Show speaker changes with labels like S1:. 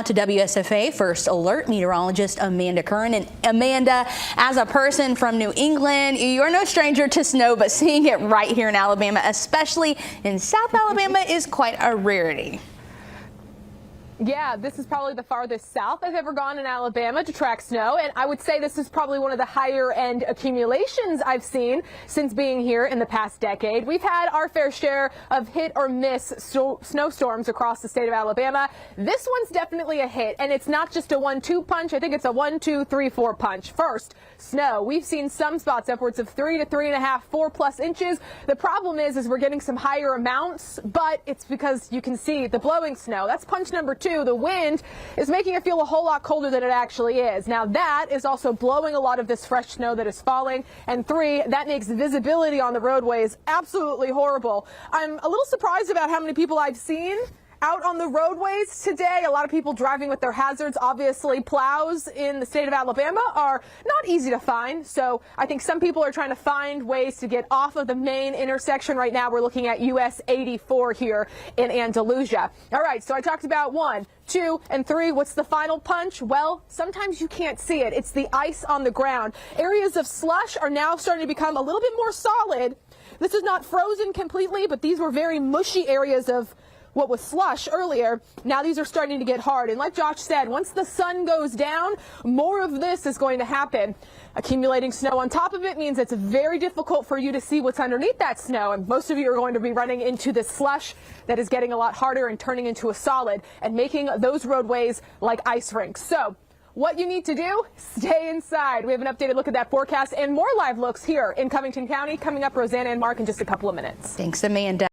S1: To WSFA First Alert meteorologist Amanda Curran. And Amanda, as a person from New England, you're no stranger to snow, but seeing it right here in Alabama, especially in South Alabama, is quite a rarity.
S2: Yeah, this is probably the farthest south I've ever gone in Alabama to track snow, and I would say this is probably one of the higher end accumulations I've seen since being here in the past decade. We've had our fair share of hit or miss snowstorms across the state of Alabama. This one's definitely a hit, and it's not just a 1-2 punch. I think it's a 1-2-3-4 punch. First, snow. We've seen some spots upwards of 3 to 3.5, 4+ inches. The problem is we're getting some higher amounts, but it's because you can see the blowing snow. That's punch number 2. The wind is making it feel a whole lot colder than it actually is. Now that is also blowing a lot of this fresh snow that is falling. And 3, that makes visibility on the roadways absolutely horrible. I'm a little surprised about how many people I've seen out on the roadways today. A lot of people driving with their hazards. Obviously, plows in the state of Alabama are not easy to find. So I think some people are trying to find ways to get off of the main intersection. Right now, we're looking at US 84 here in Andalusia. All right, so I talked about 1, 2, and 3. What's the final punch? Well, sometimes you can't see it. It's the ice on the ground. Areas of slush are now starting to become a little bit more solid. This is not frozen completely, but these were very mushy areas of what was slush earlier. Now these are starting to get hard. And like Josh said, once the sun goes down, more of this is going to happen. Accumulating snow on top of it means it's very difficult for you to see what's underneath that snow. And most of you are going to be running into this slush that is getting a lot harder and turning into a solid and making those roadways like ice rinks. So what you need to do, stay inside. We have an updated look at that forecast and more live looks here in Covington County. Coming up, Rosanna and Mark in just a couple of minutes.
S1: Thanks, Amanda.